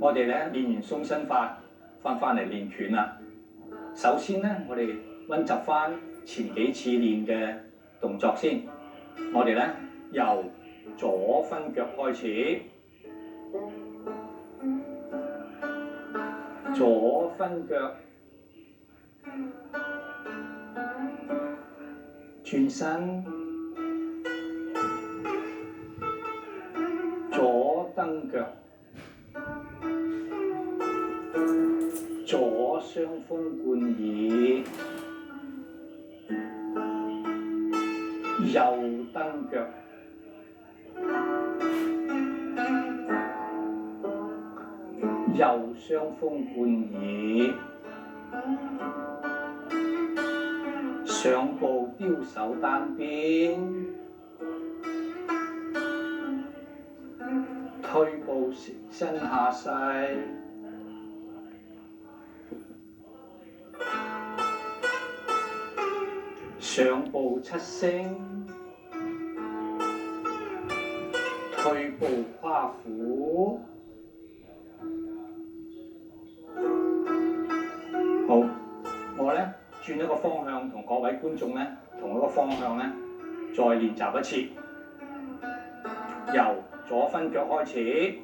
我哋咧練完鬆身法，翻嚟練拳啦。首先咧，我哋溫習翻前幾次練嘅動作先。我哋咧由左分腳開始，左分腳，轉身，左蹬腳，左雙風貫耳，右蹬腳，右雙風貫耳，上步丟手單邊，退步身下勢，上步七星，退步跨虎。好，我咧轉一個方向，同各位觀眾咧同一個方向咧再練習一次。由左分腳開始，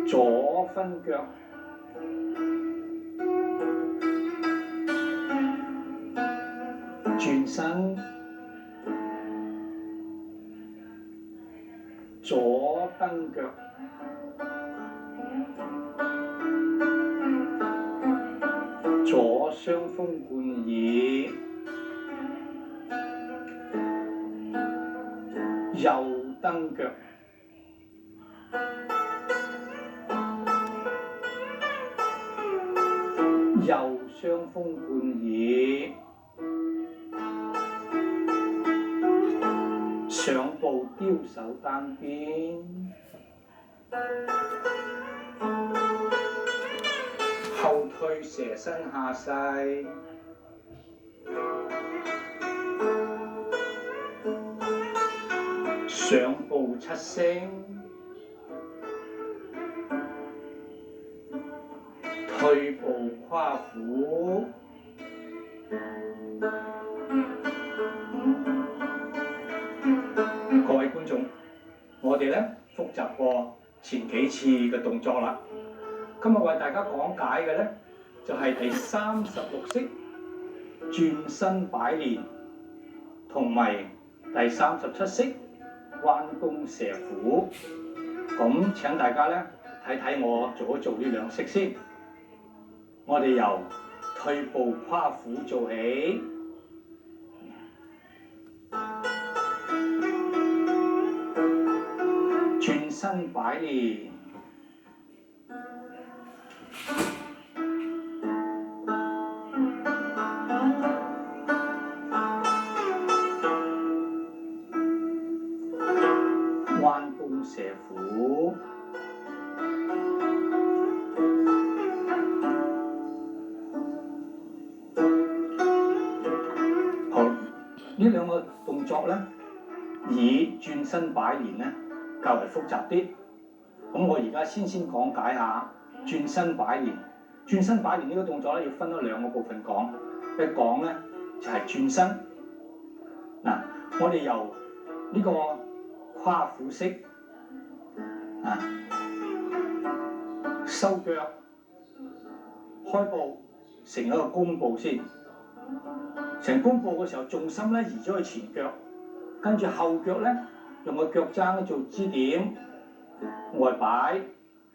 左分腳，轉身，左蹬腳，左雙風貫耳，右蹬腳，右雙風貫耳，上步丟手單邊，後退蛇身下勢，上步七星，退步跨虎。各位觀眾，我哋咧複習過前幾次嘅動作啦。今日為大家講解嘅咧就係第36式轉身擺練，同埋第37式彎弓射虎。咁請大家咧睇睇我做一做呢兩式先。我哋由退步跨虎做起，轉身擺練，彎弓射虎。好，呢兩個動作咧，以轉身擺練咧較為複雜啲。咁我而家先講解下轉身擺練。轉身擺練呢個動作咧，要分咗兩個部分講。一講咧就係轉身。嗱，我哋由呢個跨虎式收腳開步，成一個弓步先。成弓步嘅時候，重心咧移咗去前腳，跟住後腳咧用個腳踭做支點，外擺，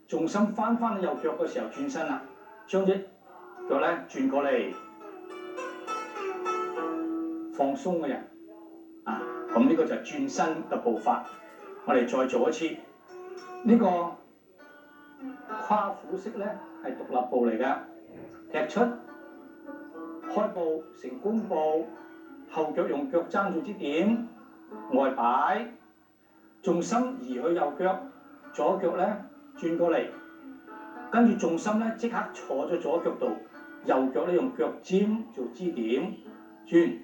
重心翻去右腳嘅時候轉身啦，將隻腳咧轉過嚟，放鬆嘅人咁呢個就係轉身嘅步伐。我哋再做一次，呢個跨虎式咧係獨立步嚟嘅，踢出開步成弓步，後腳用腳踭做支點，外擺，重心移去右腳，左腳咧轉過嚟，跟住重心咧即刻坐咗左腳度，右腳咧用腳尖做支點，轉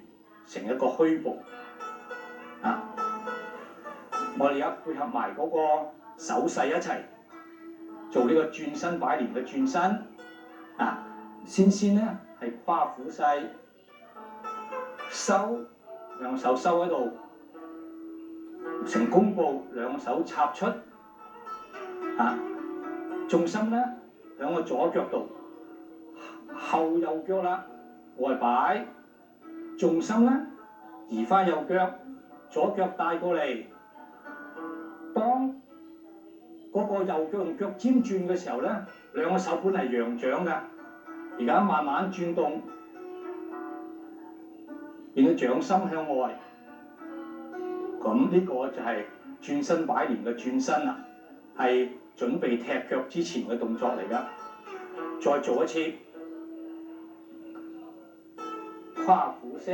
成一個虛步。我哋而家配合埋嗰個手勢一齊，做呢個轉身擺連嘅轉身。先咧係跨虎勢，收兩手收喺度，成弓步兩手插出。重心咧喺個左腳度，後右腳啦外擺，重心咧移翻右腳，左腳帶過嚟。當嗰個右腳同腳尖轉嘅時候咧，兩個手本係揚掌㗎，而家慢慢轉動，變咗掌心向外。咁呢個就係轉身擺連嘅轉身啦，係準備踢腳之前嘅動作嚟㗎。再做一次跨虎式，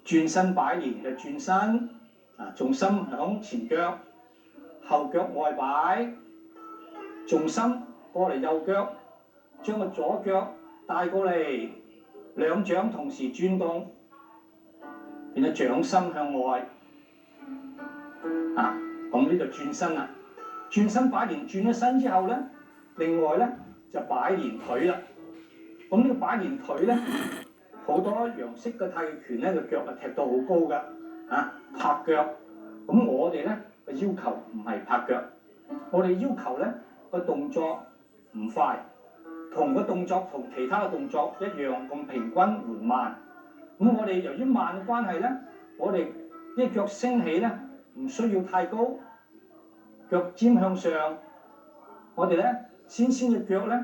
轉身擺連嘅轉身，重心響前腳，後腳外擺，重心過嚟右腳，將個左腳帶過嚟，兩掌同時轉動，變咗掌心向外。咁呢就轉身啦。轉身擺連轉咗身之後咧，另外咧就擺連腿啦。咁呢個擺連腿咧，好多洋式嘅太極拳咧個腳踢到好高㗎，拍腳。咁我哋咧個要求唔係拍腳，我哋要求咧個動作唔快，同個動作同其他嘅動作一樣咁平均緩慢。咁我哋由於慢嘅關係咧，我哋呢腳升起咧唔需要太高，腳尖向上。我哋咧先隻腳咧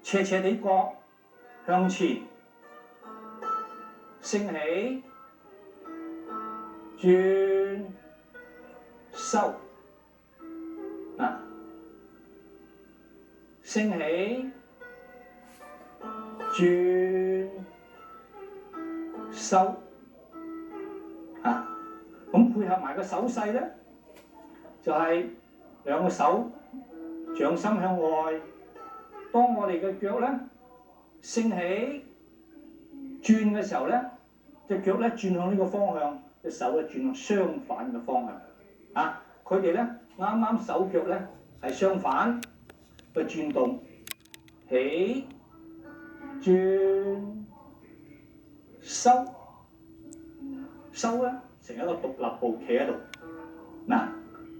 斜斜地角向前升起，轉收。升起轉收。咁配合埋個手勢咧，就係兩個手掌心向外。當我哋嘅腳咧升起轉嘅時候咧，隻腳咧轉向呢個方向，隻手咧轉向相反嘅方向。佢哋咧啱啱手腳咧係相反嘅轉動，起轉收，收咧成一個獨立步企喺度。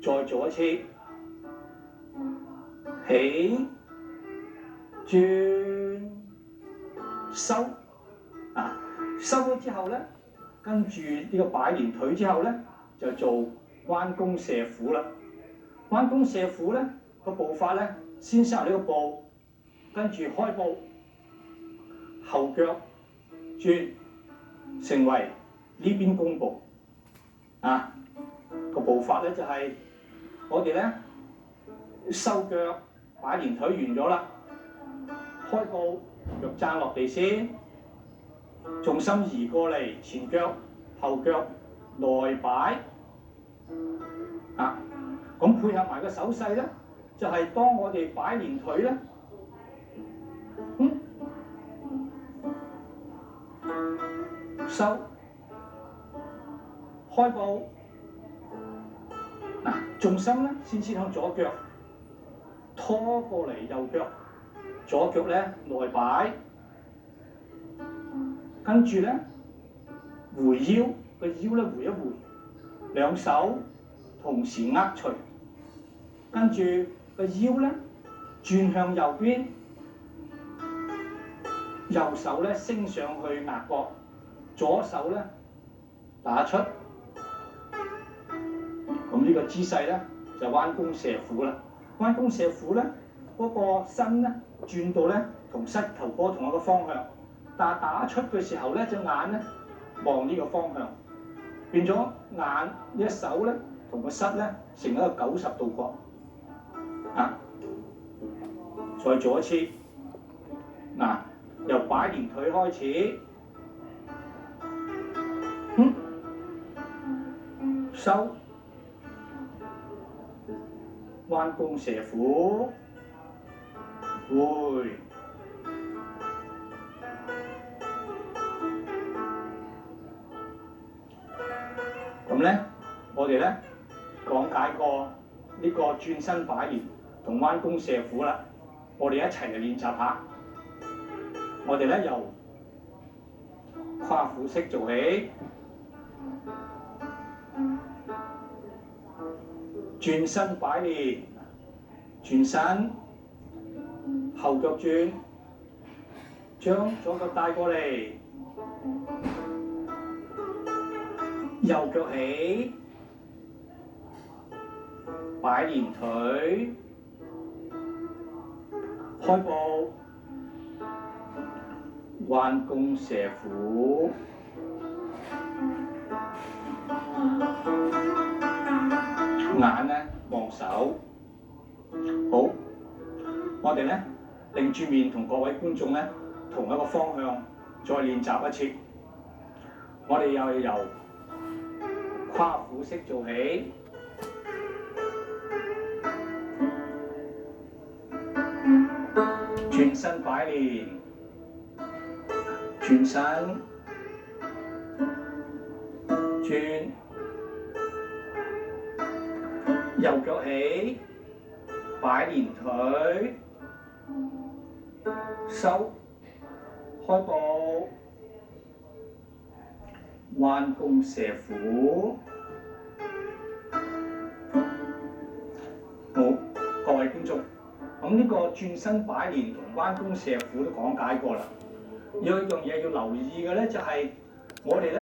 再做一次，起轉收。收咗之後咧，跟住呢個擺連腿之後咧，就做彎弓射虎啦。彎弓射虎咧個步法咧，先收呢個步，跟住開步，後腳轉，成為呢邊弓步。個步法咧就係我哋咧收腳擺連腿完咗啦，開步腳踭落地先，重心移過嚟，前腳後腳內擺。咁配合埋個手勢咧，就係當我哋擺連腿咧，收開步。重心咧先向左腳拖過嚟右腳，左腳咧內擺，跟住咧回腰，個腰咧回一回，兩手同時握捶，跟住個腰咧轉向右邊，右手咧升上去額角，左手咧打出。咁呢個姿勢咧就彎弓射虎啦。彎弓射虎咧，嗰個身咧轉到咧同膝頭哥同一個方向，但係打出嘅時候咧，隻眼咧望呢個方向，變咗眼呢一手咧同個膝咧成一個90度角。再做一次。由擺連腿開始，收。彎弓射虎，回。咁咧，我我哋咧講解過呢個轉身擺連同彎弓射虎啦，我哋一齊嚟練習下。我哋咧由跨虎式做起，轉身擺連，轉身後腳轉，將左腳帶過嚟，右腳起，擺連腿，開步，彎弓射虎，眼咧望手。好，我哋咧擰住面同各位觀眾咧同一個方向再練習一次。我哋又係由跨虎式做起，轉身擺連，轉身轉，右腳起，擺連腿，收，開步，彎弓射虎。好，各位觀眾，咁呢個轉身擺連同彎弓射虎都講解過啦。有一樣嘢要留意嘅咧，就係我哋咧。